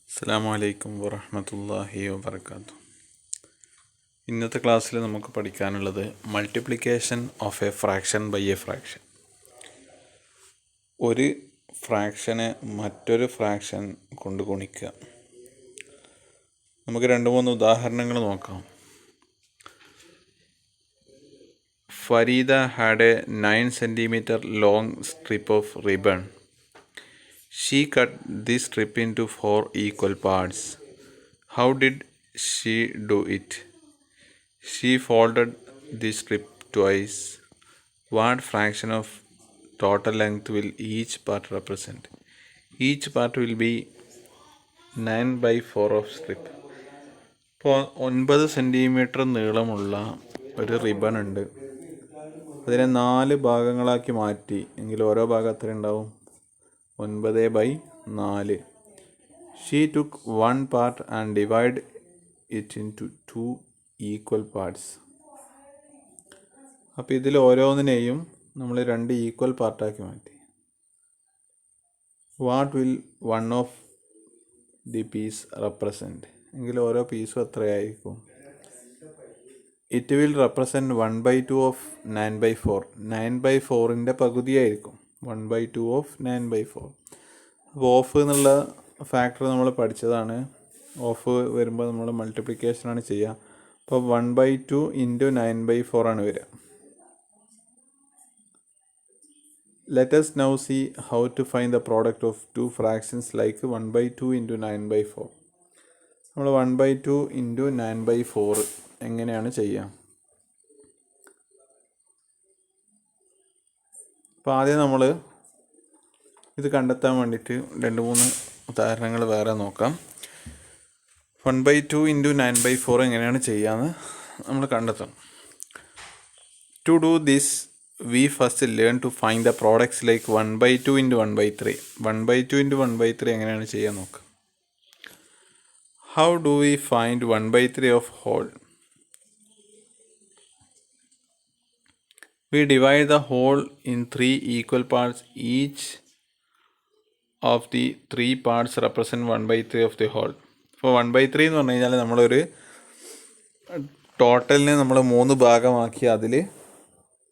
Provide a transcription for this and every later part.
അസ്സലാമു അലൈക്കും വറഹ്മത്തുള്ളാഹി വബറകാതുഹു. ഇന്നത്തെ ക്ലാസ്സിൽ നമുക്ക് പഠിക്കാനുള്ളത് multiplication of a fraction by a fraction. ഒരു ഫ്രാക്ഷനെ മറ്റൊരു ഫ്രാക്ഷൻ കൊണ്ട് ഗുണിക്കുക. നമുക്ക് 2-3 ഉദാഹരണങ്ങൾ നോക്കാം. Farida had a 9 centimeter long strip of ribbon. She cut this strip into 4 equal parts. How did she do it? She folded the strip twice. What fraction of total length will each part represent? Each part will be 9/4 of strip. ഇപ്പോൾ 9 centimetre നീളമുള്ള ഒരു ribbon ഉണ്ട്. അതിനെ 4 ഭാഗങ്ങളാക്കി മാറ്റി എങ്കിൽ ഓരോ ഭാഗം എത്ര ഉണ്ടാവും? 9/4. She took one part and divided it into 2 equal parts. അപ്പോൾ ഇതിൽ ഓരോന്നിനെയും നമ്മൾ 2 ഈക്വൽ പാർട്ടാക്കി മാറ്റി. What will one of the piece represent? എങ്കിൽ ഓരോ പീസും എത്രയായിരിക്കും? It will represent 1/2 of 9/4. 9/4ൻ്റെ പകുതിയായിരിക്കും 1/2 ഓഫ് 9/4. അപ്പോൾ ഓഫ് എന്നുള്ള ഫാക്ടർ നമ്മൾ പഠിച്ചതാണ്. ഓഫ് വരുമ്പോൾ നമ്മൾ മൾട്ടിപ്ലിക്കേഷനാണ് ചെയ്യുക. അപ്പോൾ 1/2 ഇൻറ്റു 9/4 ആണ് വരിക. Let us now see how to find the product of two fractions like 1/2 into 9/4. നമ്മൾ 1/2 ഇൻറ്റു 9/4 എങ്ങനെയാണ് ചെയ്യുക? അപ്പോൾ ആദ്യം നമ്മൾ ഇത് കണ്ടെത്താൻ വേണ്ടിയിട്ട് 2-3 ഉദാഹരണങ്ങൾ വേറെ നോക്കാം. 1/2 ഇൻറ്റു 9/4 എങ്ങനെയാണ് ചെയ്യാമെന്ന് നമ്മൾ കണ്ടെത്തണം. To do this, we first learn to find the products like 1/2 into 1/3. 1/2 into 1/3 എങ്ങനെയാണ് ചെയ്യാൻ നോക്കുക. How do we find 1/3 of whole? We divide the whole in 3 equal parts. Each of the 3 parts represent 1/3 of the whole. അപ്പോൾ 1/3 എന്ന് പറഞ്ഞു കഴിഞ്ഞാൽ നമ്മളൊരു ടോട്ടലിനെ നമ്മൾ 3 ഭാഗമാക്കി അതിൽ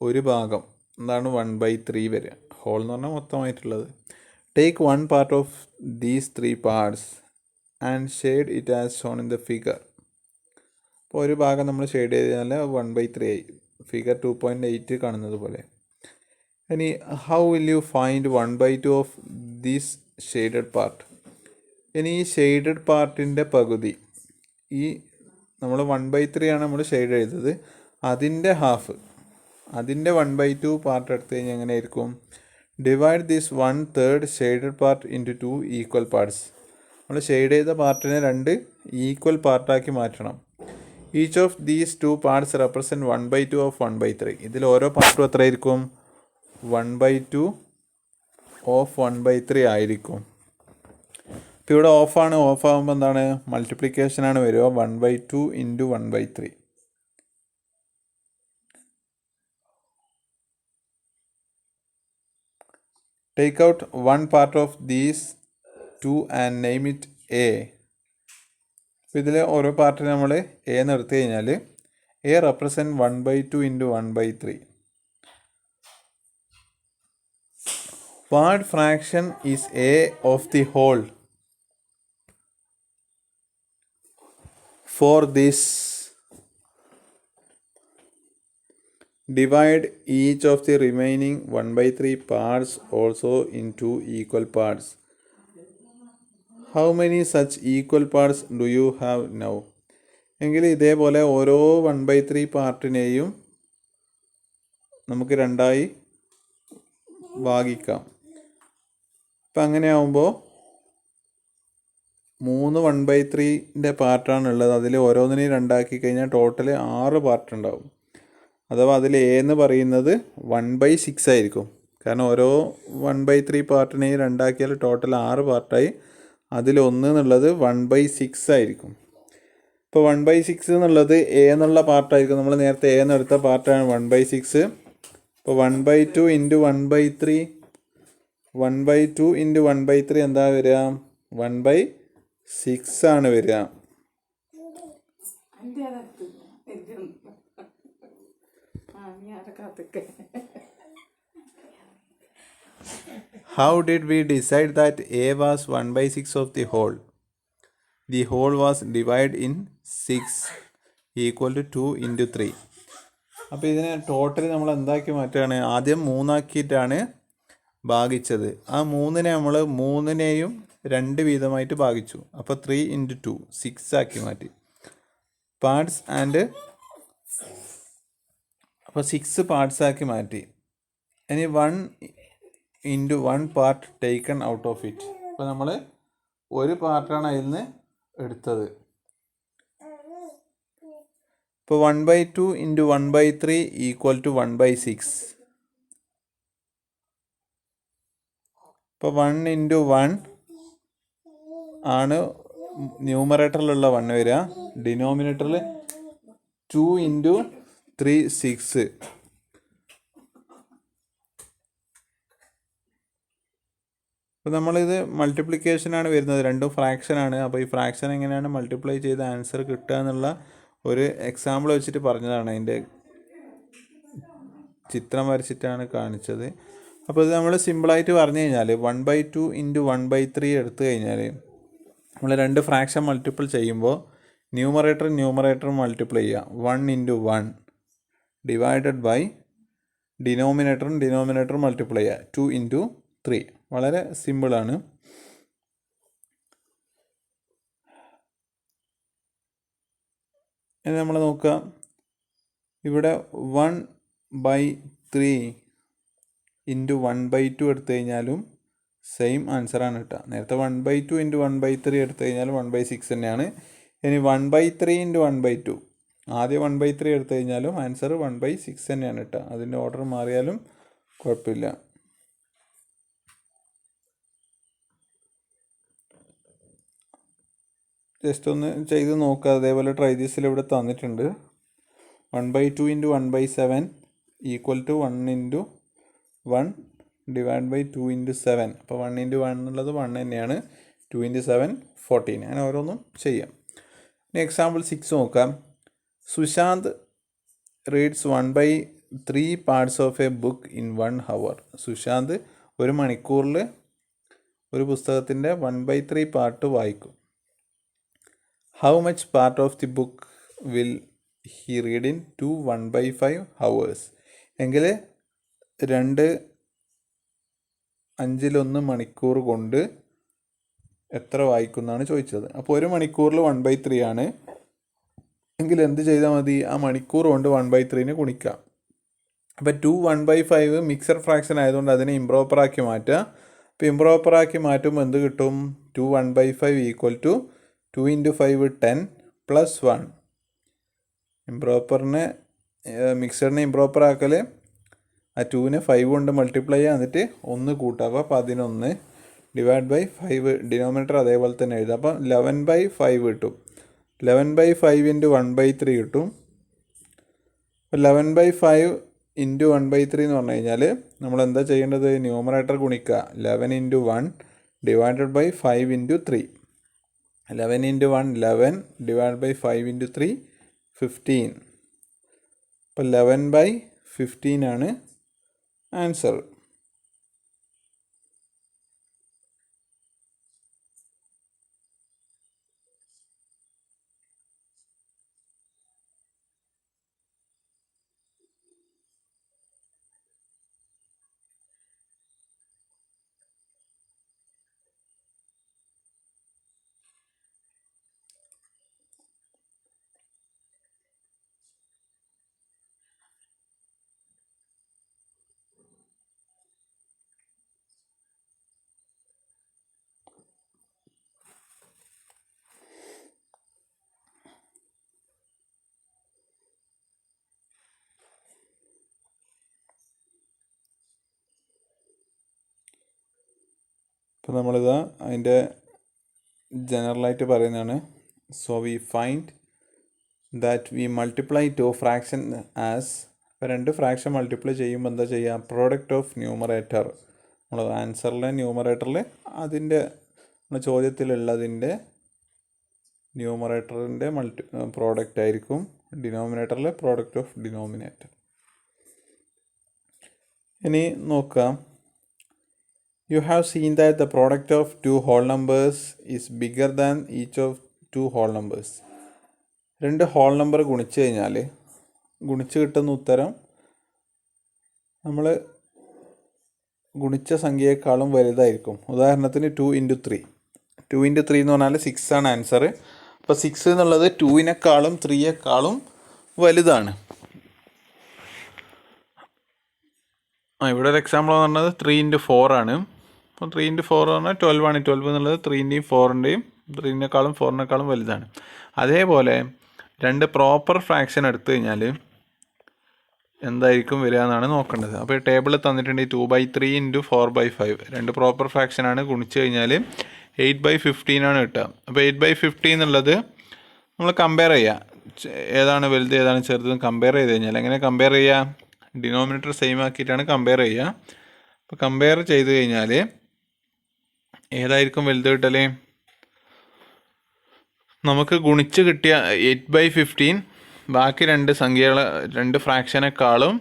ഒരു ഭാഗം എന്താണ് 1/3 വരിക. ഹോൾ എന്ന് പറഞ്ഞാൽ മൊത്തമായിട്ടുള്ളത്. Take 1 part of these 3 parts and shade it as shown in the figure. അപ്പോൾ ഒരു ഭാഗം നമ്മൾ ഷെയ്ഡ് ചെയ്ത് കഴിഞ്ഞാൽ 1/3 ആയി. ഫിഗർ 2.8 കാണുന്നത് പോലെ. ഇനി how will you find 1/2 of this shaded part? ഇനി ഈ ഷെയ്ഡഡ് പാർട്ടിൻ്റെ പകുതി, ഈ നമ്മൾ 1/3 ആണ് നമ്മൾ ഷെയ്ഡ് ചെയ്തത്, അതിൻ്റെ ഹാഫ്, അതിൻ്റെ 1/2 പാർട്ട് എടുത്തു കഴിഞ്ഞാൽ എങ്ങനെയായിരിക്കും? Divide this 1/3 shaded part into 2 equal parts. നമ്മൾ ഷെയ്ഡ് ചെയ്ത പാർട്ടിനെ 2 ഈക്വൽ പാർട്ടാക്കി മാറ്റണം. Each of these 2 parts represent 1/2 of 1/3. ഇതിൽ ഓരോ പാർട്ടും എത്രയായിരിക്കും? 1/2 ഓഫ് 1/3 ആയിരിക്കും. ഇപ്പോൾ ഇവിടെ ഓഫാണ്. ഓഫ് ആകുമ്പോൾ എന്താണ്? മൾട്ടിപ്ലിക്കേഷനാണ് വരിക. 1/2 into 1/3. Take out one part of these 2 and name it A. അപ്പോൾ ഇതിൽ ഓരോ പാർട്ടിനെ നമ്മൾ എ എന്ന് എടുത്തു കഴിഞ്ഞാൽ A represent 1/2 into 1/3. What fraction is A of the whole? For this, divide each of the remaining 1/3 parts also into equal parts. How many such equal parts do you have now? എങ്കിൽ ഇതേപോലെ ഓരോ 1/3 പാർട്ടിനെയും നമുക്ക് 2ആയി ഭാഗിക്കാം. അപ്പം അങ്ങനെ ആകുമ്പോൾ 3 1/3ൻ്റെ പാർട്ടാണുള്ളത്. അതിൽ ഓരോന്നിനെയും 2ആക്കി കഴിഞ്ഞാൽ total 6 part ഉണ്ടാവും. അഥവാ അതിൽ എ എന്ന് പറയുന്നത് 1/6 ആയിരിക്കും. കാരണം ഓരോ 1/3 പാർട്ടിനെയും 2ആക്കിയാൽ ടോട്ടൽ 6 പാർട്ടായി. അതിൽ 1 എന്നുള്ളത് 1/6 ആയിരിക്കും. ഇപ്പോൾ 1/6 എന്നുള്ളത് എ എന്നുള്ള പാർട്ടായിരിക്കും. നമ്മൾ നേരത്തെ എ എന്നെടുത്ത പാർട്ടാണ് 1/6. ഇപ്പോൾ 1/2 ഇൻറ്റു 1/3 1/2 ഇൻറ്റു 1/3 എന്താ വരിക? 1/6 ആണ് വരിക. How did we decide that A was 1/6 of the whole? The whole was divided in 6 equal to 2 into 3. അപ്പോൾ ഇതിനെ ടോട്ടൽ നമ്മൾ എന്താക്കി മാറ്റുകയാണ്? ആദ്യം 3 ആക്കിയിട്ടാണ് ഭാഗിച്ചത്. ആ 3നെ നമ്മൾ 3നെയും 2 വീതമായിട്ട് ഭാഗിച്ചു. അപ്പോൾ 3 into 2 6 ആക്കി മാറ്റി. പാർട്സ് ആൻഡ് അപ്പോൾ 6 പാർട്സ് ആക്കി മാറ്റി. ഇനി 1 into 1 part taken out of it. അപ്പോൾ നമ്മൾ ഒരു പാർട്ടാണ് അതിൽ നിന്ന് എടുത്തത്. ഇപ്പോൾ 1/2 ഇൻറ്റു 1/3 ഈക്വൽ ടു 1/6. ഇപ്പോൾ 1 into 1 ആണ് ന്യൂമറേറ്ററിലുള്ള 1 വരിക. ഡിനോമിനേറ്ററിൽ 2 into 3 6. അപ്പോൾ നമ്മളിത് മൾട്ടിപ്ലിക്കേഷനാണ് വരുന്നത്, രണ്ടും ഫ്രാക്ഷനാണ്. അപ്പോൾ ഈ ഫ്രാക്ഷൻ എങ്ങനെയാണ് മൾട്ടിപ്ലൈ ചെയ്ത് ആൻസർ കിട്ടുക എന്നുള്ള ഒരു എക്സാമ്പിൾ വെച്ചിട്ട് പറഞ്ഞതാണ്. അതിൻ്റെ ചിത്രം വരച്ചിട്ടാണ് കാണിച്ചത്. അപ്പോൾ ഇത് നമ്മൾ സിമ്പിളായിട്ട് പറഞ്ഞു കഴിഞ്ഞാൽ 1/2 ഇൻറ്റു 1/3 എടുത്തു കഴിഞ്ഞാൽ നമ്മൾ രണ്ട് ഫ്രാക്ഷൻ മൾട്ടിപ്പിൾ ചെയ്യുമ്പോൾ ന്യൂമറേറ്റർ മൾട്ടിപ്ലൈ ചെയ്യുക. 1 into 1 divided by denominator multiply ചെയ്യുക. 2 into 3. വളരെ സിമ്പിളാണ്. ഇനി നമ്മൾ നോക്കുക, ഇവിടെ 1/3 ഇൻറ്റു 1/2 എടുത്തു കഴിഞ്ഞാലും സെയിം ആൻസറാണ് കിട്ടുക. നേരത്തെ 1/2 ഇൻറ്റു 1/3 എടുത്തു കഴിഞ്ഞാൽ 1/6 തന്നെയാണ്. ഇനി 1/3 ഇൻറ്റു 1/2 ആദ്യം 1/3 എടുത്തു കഴിഞ്ഞാലും ആൻസർ 1/6 തന്നെയാണ് കിട്ടുക. അതിൻ്റെ ഓർഡർ മാറിയാലും കുഴപ്പമില്ല. ജസ്റ്റ് ഒന്ന് ചെയ്ത് നോക്കുക. അതേപോലെ ട്രൈ ദിസിൽ ഇവിടെ തന്നിട്ടുണ്ട്. 1/2 into 1/7 equal to 1 into 1 divide by 2 into 7. അപ്പോൾ 1 into 1 എന്നുള്ളത് 1 തന്നെയാണ്. 2 into 7 14. അങ്ങനെ ഓരോന്നും ചെയ്യാം. ഇനി എക്സാമ്പിൾ 6 നോക്കാം. Sushant reads 1/3 parts of A book in 1 hour. Sushant ഒരു മണിക്കൂറിൽ ഒരു പുസ്തകത്തിൻ്റെ 1/3 പാർട്ട് വായിക്കും. How much part of the book will he read in 2 1/5 hours? എങ്കിൽ 2/5 മണിക്കൂർ കൊണ്ട് എത്ര വായിക്കുമെന്നാണ് ചോദിച്ചത്. അപ്പോൾ ഒരു മണിക്കൂറിൽ 1/3 ആണ് എങ്കിൽ എന്ത് ചെയ്താൽ മതി? ആ മണിക്കൂർ കൊണ്ട് 1/3 ഗുണിക്കാം. അപ്പോൾ 2 1/5 മിക്സഡ് ഫ്രാക്ഷൻ ആയതുകൊണ്ട് അതിനെ ഇംപ്രോപ്പറാക്കി മാറ്റുക. അപ്പോൾ ഇംപ്രോപ്പറാക്കി മാറ്റുമ്പോൾ എന്ത് കിട്ടും? 2 1/5 ഈക്വൽ ടു 2 into 5 10 plus 1. ഇംപ്രോപ്പറിനെ മിക്സഡിനെ ഇംപ്രോപ്പർ ആക്കൽ ആ 2നെ 5 കൊണ്ട് മൾട്ടിപ്ലൈ ചെയ്യുക, എന്നിട്ട് 1 കൂട്ടുക. അപ്പോൾ 11 ഡിവൈഡ് ബൈ 5 ഡിനോമിനേറ്റർ അതേപോലെ തന്നെ എഴുതുക. അപ്പം 11/5 കിട്ടും. 11/5 ഇൻറ്റു 1/3 കിട്ടും. അപ്പോൾ 11/5 ഇൻറ്റു 1/3 എന്ന് പറഞ്ഞു കഴിഞ്ഞാൽ നമ്മൾ എന്താ ചെയ്യേണ്ടത്? ന്യൂമറേറ്റർ ഗുണിക്കുക. 11 into 1 divided by 5 into 3. 11 into 1 11 divided by 5 into 3 15. അപ്പോൾ 11/15 ആണ് ആൻസർ. അപ്പോൾ നമ്മളിതാ അതിൻ്റെ ജനറലായിട്ട് പറയുന്നതാണ്. So we find that we multiply 2 fraction as. ഇപ്പോൾ 2 ഫ്രാക്ഷൻ മൾട്ടിപ്ലൈ ചെയ്യുമ്പോൾ എന്താ ചെയ്യുക? പ്രോഡക്റ്റ് ഓഫ് ന്യൂമറേറ്റർ നമ്മൾ ആൻസറിൽ ന്യൂമറേറ്ററിൽ അതിൻ്റെ നമ്മുടെ ചോദ്യത്തിലുള്ളതിൻ്റെ ന്യൂമറേറ്ററിൻ്റെ പ്രോഡക്റ്റ് ആയിരിക്കും, ഡിനോമിനേറ്ററിലെ പ്രോഡക്റ്റ് ഓഫ് ഡിനോമിനേറ്റർ. ഇനി നോക്കാം. You have seen that the product of two whole numbers is bigger than each of two whole numbers. രണ്ട് ഹോൾ നമ്പർ ഗുണിച്ച് കഴിഞ്ഞാൽ ഗുണിച്ച് കിട്ടുന്ന ഉത്തരം നമ്മൾ ഗുണിച്ച സംഖ്യയെക്കാളും വലുതായിരിക്കും. ഉദാഹരണത്തിന് 2 × 3 എന്ന് പറഞ്ഞാൽ 6 ആണ് ആൻസർ. അപ്പോൾ 6 എന്നുള്ളത് 2-നേക്കാളും 3-യേക്കാളും വലുതാണ്. ഇവിടെ ഒരു എക്സാമ്പിൾ എന്ന് പറഞ്ഞത് 3 × 4 ആണ്. അപ്പോൾ 3 × 4 പറഞ്ഞാൽ 12 ആണ്. 12 എന്നുള്ളത് 3-ൻ്റെയും 4-ൻ്റെയും 3-നേക്കാളും 4-നേക്കാളും വലുതാണ്. അതേപോലെ രണ്ട് പ്രോപ്പർ ഫ്രാക്ഷൻ എടുത്തു കഴിഞ്ഞാൽ എന്തായിരിക്കും വരിക എന്നാണ് നോക്കേണ്ടത്. അപ്പോൾ ഈ ടേബിൾ തന്നിട്ടുണ്ട് 2/3 × 4/5. രണ്ട് പ്രോപ്പർ ഫ്രാക്ഷനാണ്. ഗുണിച്ച് കഴിഞ്ഞാൽ 8/15 ആണ് കിട്ടുക. അപ്പോൾ 8/15 എന്നുള്ളത് നമ്മൾ കമ്പയർ ചെയ്യുക, ഏതാണ് വലുത് ഏതാണ് ചെറുതെന്ന് കമ്പയർ ചെയ്ത് കഴിഞ്ഞാൽ എങ്ങനെ കമ്പയർ ചെയ്യുക? ഡിനോമിനേറ്റർ സെയിം ആക്കിയിട്ടാണ് കമ്പയർ ചെയ്യുക. അപ്പോൾ കമ്പയർ ചെയ്ത് കഴിഞ്ഞാൽ ഏതായിരിക്കും വലുത് കിട്ടല്? നമുക്ക് ഗുണിച്ച് കിട്ടിയ 8/15 ബാക്കി രണ്ട് ഫ്രാക്ഷനേക്കാളും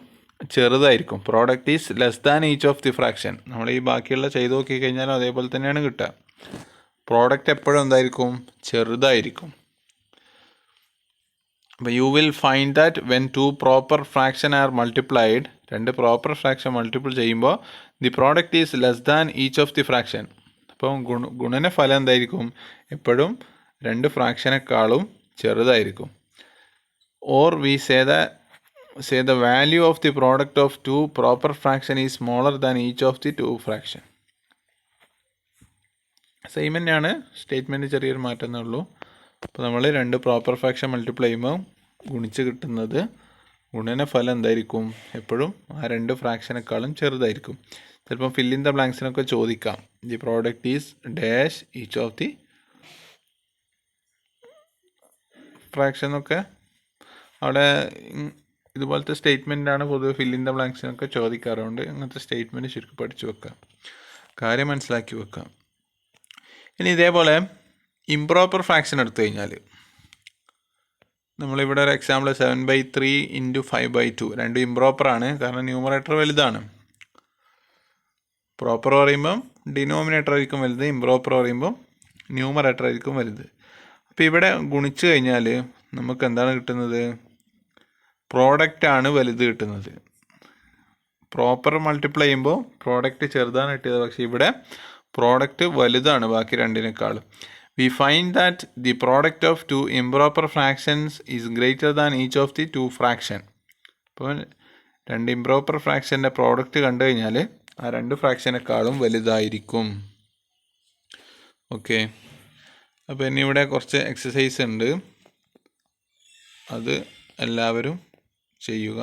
ചെറുതായിരിക്കും. Product is less than each of the fraction. നമ്മൾ ഈ ബാക്കിയുള്ള ചെയ്ത് നോക്കി കഴിഞ്ഞാൽ അതേപോലെ തന്നെയാണ് കിട്ടുക. പ്രോഡക്റ്റ് എപ്പോഴും എന്തായിരിക്കും? ചെറുതായിരിക്കും. അപ്പോൾ you will find that when two proper fraction are multiplied, രണ്ട് പ്രോപ്പർ ഫ്രാക്ഷൻ മൾട്ടിപ്പിൾ ചെയ്യുമ്പോൾ the product is less than each of the fraction. അപ്പം ഗുണനഫലം എന്തായിരിക്കും? എപ്പോഴും രണ്ട് ഫ്രാക്ഷനേക്കാളും ചെറുതായിരിക്കും. Or we say the value of the product of two proper fraction is smaller than each of the two fraction. Same തന്നെയാണ്, statement ചെറിയൊരു മാറ്റം എന്നേ ഉള്ളൂ. അപ്പോൾ നമ്മൾ രണ്ട് പ്രോപ്പർ ഫ്രാക്ഷൻ മൾട്ടിപ്ലൈ ചെയ്യുമ്പോൾ ഗുണിച്ച് കിട്ടുന്നത് ഗുണനഫലം എന്തായിരിക്കും? എപ്പോഴും ആ രണ്ട് ഫ്രാക്ഷനേക്കാളും ചെറുതായിരിക്കും. ചിലപ്പോൾ ഫിൽ ഇൻ ദ ബ്ലാങ്ക്സിനൊക്കെ ചോദിക്കാം. The product is dash each of the fraction എന്നൊക്കെ അവിടെ ഇതുപോലത്തെ സ്റ്റേറ്റ്മെൻറ്റാണ് പൊതുവെ ഫിൽ ഇൻ ദ ബ്ലാങ്ക്സിനൊക്കെ ചോദിക്കാറുണ്ട്. അങ്ങനത്തെ സ്റ്റേറ്റ്മെൻറ്റ് ശരിക്കും പഠിച്ചു വെക്കാം, കാര്യം മനസ്സിലാക്കി വെക്കാം. ഇനി ഇതേപോലെ ഇംപ്രോപ്പർ ഫ്രാക്ഷൻ എടുത്തു കഴിഞ്ഞാൽ നമ്മളിവിടെ ഒരു എക്സാമ്പിൾ 7/3 × 5/2 രണ്ടും ഇംപ്രോപ്പറാണ്. കാരണം ന്യൂമറേറ്റർ വലുതാണ്. പ്രോപ്പർ പറയുമ്പം ഡിനോമിനേറ്റർ ആയിരിക്കും വലുത്, ഇംപ്രോപ്പർ പറയുമ്പം ന്യൂമറേറ്റർ ആയിരിക്കും വലുത്. അപ്പോൾ ഇവിടെ ഗുണിച്ച് കഴിഞ്ഞാൽ നമുക്ക് എന്താണ് കിട്ടുന്നത്? പ്രോഡക്റ്റാണ് വലുത് കിട്ടുന്നത്. പ്രോപ്പർ മൾട്ടിപ്ലൈ ചെയ്യുമ്പോൾ പ്രോഡക്റ്റ് ചെറുതാണ് കിട്ടിയത്, പക്ഷേ ഇവിടെ പ്രോഡക്റ്റ് വലുതാണ് ബാക്കി രണ്ടിനേക്കാളും. We find that the product of two improper fractions is greater than each of the two fraction. അപ്പോൾ രണ്ട് ഇംപ്രോപ്പർ ഫ്രാക്ഷൻ്റെ പ്രോഡക്റ്റ് കണ്ടു കഴിഞ്ഞാൽ ആ രണ്ട് ഫ്രാക്ഷനേക്കാളും വലുതായിരിക്കും. ഓക്കെ, അപ്പോൾ ഇനി ഇവിടെ കുറച്ച് എക്സസൈസ് ഉണ്ട്, അത് എല്ലാവരും ചെയ്യുക.